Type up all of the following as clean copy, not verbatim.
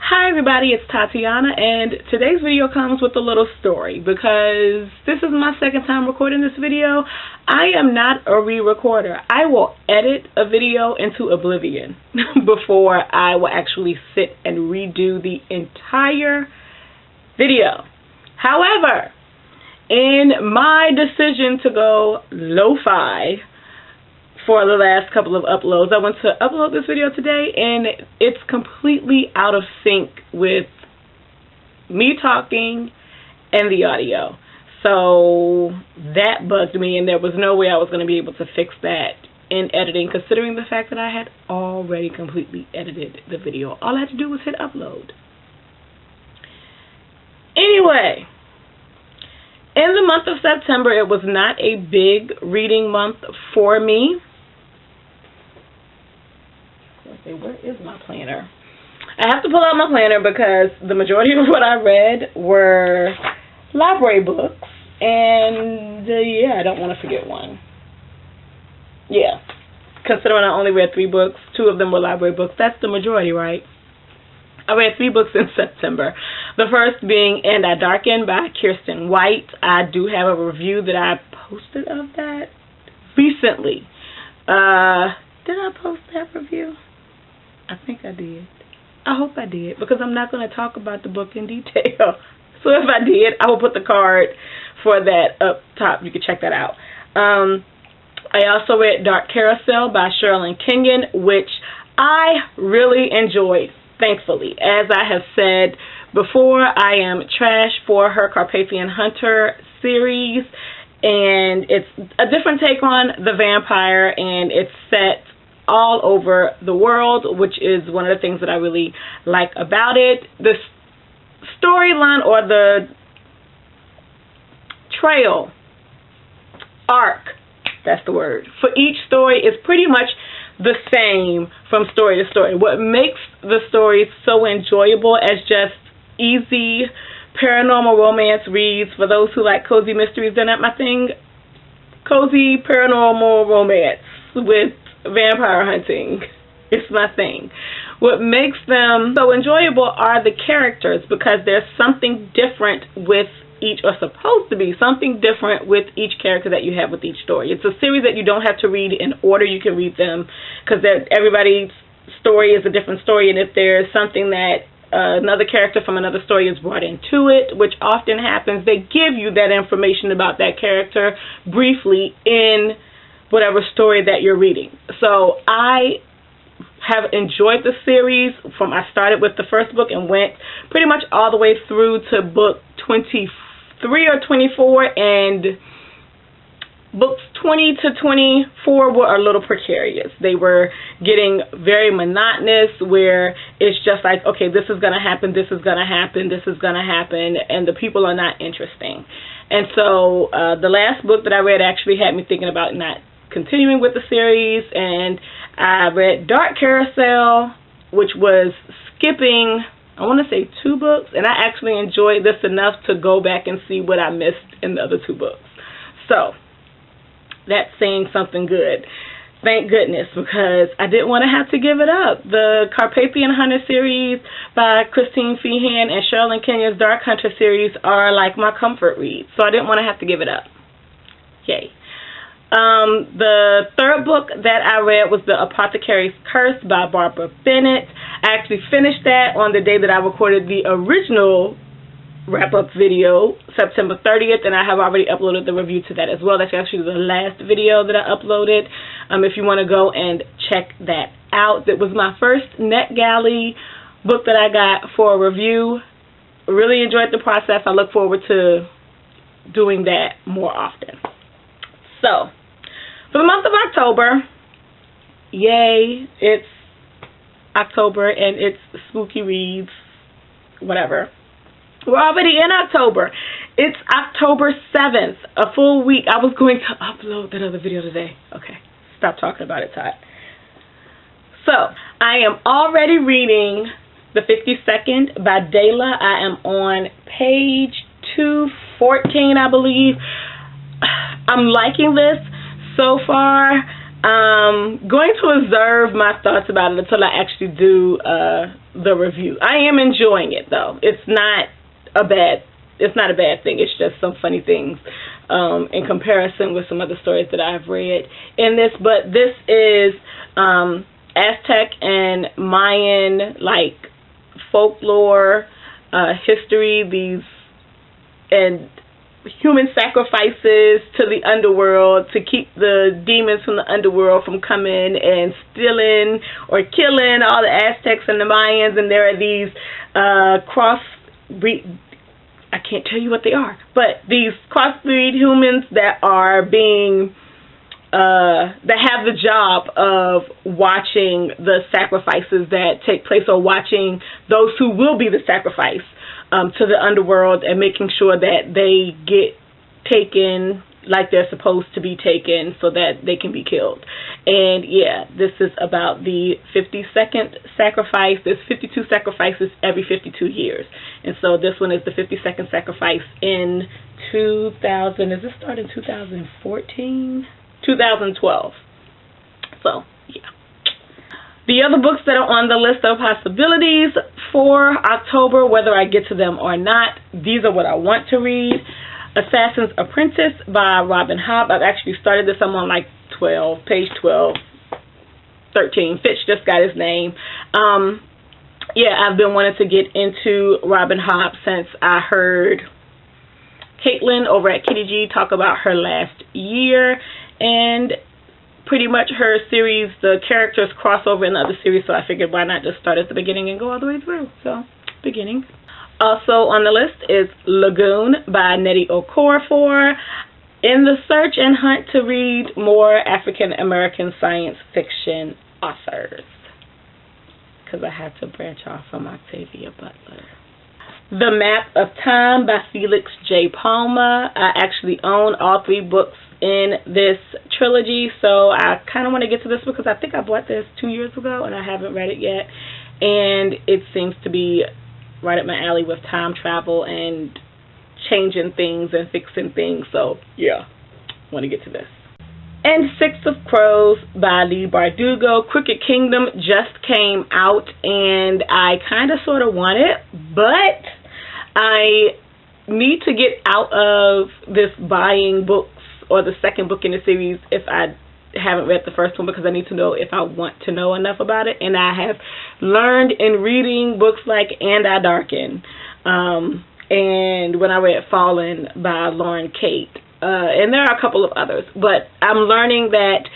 Hi everybody, it's Tatiana, and today's video comes with a little story because this is my second time recording this video. I am not a re-recorder. I will edit a video into oblivion before I will actually sit and redo the entire video. However, in my decision to go lo-fi for the last couple of uploads, I went to upload this video today and it's completely out of sync with me talking and the audio. So that bugged me, and there was no way I was going to be able to fix that in editing, considering the fact that I had already completely edited the video. All I had to do was hit upload. Anyway, in the month of September, it was not a big reading month for me. Where is my planner? I have to pull out my planner because the majority of what I read were library books, and yeah, I don't want to forget one. Yeah, considering I only read 3 books, 2 of them were library books. That's the majority, right? I read 3 books in September. The first being And I Darken by Kirsten White. I do have a review that I posted of that recently. Did I post that review? I think I did. I hope I did, because I'm not going to talk about the book in detail. So if I did, I will put the card for that up top. You can check that out. I also read Dark Carousel by Sherilyn Kenyon, which I really enjoyed, thankfully. As I have said before, I am trash for her Carpathian Hunter series, and it's a different take on the vampire, and it's set all over the world, which is one of the things that I really like about it. The storyline, or the trail arc, that's the word, for each story is pretty much the same from story to story. What makes the stories so enjoyable as just easy paranormal romance reads, for those who like cozy mysteries, they're not my thing. Cozy paranormal romance with vampire hunting, it's my thing. What makes them so enjoyable are the characters, because there's something different with each, or supposed to be something different with each character that you have with each story. It's a series that you don't have to read in order. You can read them because everybody's story is a different story, and if there's something that another character from another story is brought into it, which often happens, they give you that information about that character briefly in whatever story that you're reading. So I have enjoyed the series I started with the first book and went pretty much all the way through to book 23 or 24, and books 20 to 24 were a little precarious. They were getting very monotonous, where it's just like, okay, this is going to happen, this is going to happen, this is going to happen, and the people are not interesting. And so the last book that I read actually had me thinking about not continuing with the series, and I read Dark Carousel, which was skipping, I want to say 2 books, and I actually enjoyed this enough to go back and see what I missed in the other 2 books. So that's saying something good. Thank goodness, because I didn't want to have to give it up. The Carpathian Hunter series by Christine Feehan and Sherilyn Kenyon's Dark Hunter series are like my comfort reads, so I didn't want to have to give it up. Yay. The third book that I read was The Apothecary's Curse by Barbara Bennett. I actually finished that on the day that I recorded the original wrap-up video, September 30th, and I have already uploaded the review to that as well. That's actually the last video that I uploaded. If you want to go and check that out. It was my first NetGalley book that I got for a review. Really enjoyed the process. I look forward to doing that more often. So, for the month of October, yay, it's October and it's spooky reads, whatever. We're already in October. It's October 7th, a full week. I was going to upload that other video today. Okay, stop talking about it, Todd. So, I am already reading The 52nd by Dayla. I am on page 214, I believe. I'm liking this so far. Going to reserve my thoughts about it until I actually do the review. I am enjoying it though. It's not a bad thing. It's just some funny things in comparison with some other stories that I've read in this. But this is Aztec and Mayan folklore, history, and human sacrifices to the underworld to keep the demons from the underworld from coming and stealing or killing all the Aztecs and the Mayans. And there are these crossbreed, I can't tell you what they are, but these crossbreed humans that are being that have the job of watching the sacrifices that take place, or watching those who will be the sacrifice to the underworld, and making sure that they get taken like they're supposed to be taken so that they can be killed. And yeah, this is about the 52nd sacrifice. There's 52 sacrifices every 52 years. And so this one is the 52nd sacrifice in 2000. Does this start in 2014? 2012. So, yeah. The other books that are on the list of possibilities for October, whether I get to them or not, these are what I want to read. Assassin's Apprentice by Robin Hobb. I've actually started this. I'm on page 12, 13. Fitch just got his name. Yeah, I've been wanting to get into Robin Hobb since I heard Caitlin over at Kitty G talk about her last year, and pretty much her series, the characters cross over in the other series, so I figured why not just start at the beginning and go all the way through. So, beginning. Also on the list is Lagoon by Nnedi Okorafor. In the search and hunt to read more African American science fiction authors, because I had to branch off from Octavia Butler. The Map of Time by Felix J. Palma. I actually own all 3 books in this trilogy, so I kind of want to get to this because I think I bought this 2 years ago and I haven't read it yet, and it seems to be right up my alley with time travel and changing things and fixing things, so yeah, want to get to this. And Six of Crows by Leigh Bardugo. Crooked Kingdom just came out and I kind of sort of want it, but I need to get out of this buying books or the second book in the series if I haven't read the first one, because I need to know if I want to know enough about it. And I have learned in reading books like And I Darken, and when I read Fallen by Lauren Kate, and there are a couple of others, but I'm learning that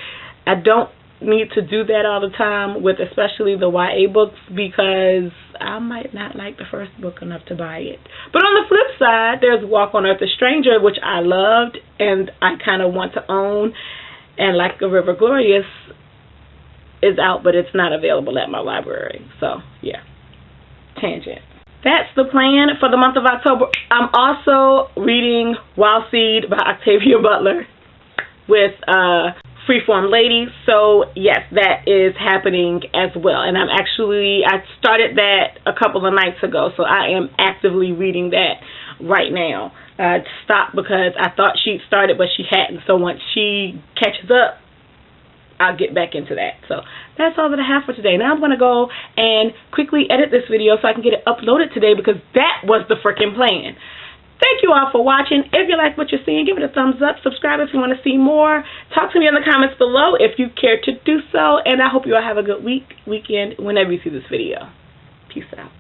I don't need to do that all the time with especially the YA books, because I might not like the first book enough to buy it. But on the flip side, there's Walk on Earth a Stranger, which I loved and I kind of want to own, and Like a River Glorious is out, but it's not available at my library. So yeah, tangent. That's the plan for the month of October. I'm also reading Wild Seed by Octavia Butler with Freeform Lady. So yes, that is happening as well. And I started that a couple of nights ago, so I am actively reading that right now. I stopped because I thought she'd started, but she hadn't. So once she catches up, I'll get back into that. So that's all that I have for today. Now I'm going to go and quickly edit this video so I can get it uploaded today, because that was the freaking plan. Thank you all for watching. If you like what you're seeing, give it a thumbs up. Subscribe if you want to see more. Talk to me in the comments below if you care to do so. And I hope you all have a good weekend, whenever you see this video. Peace out.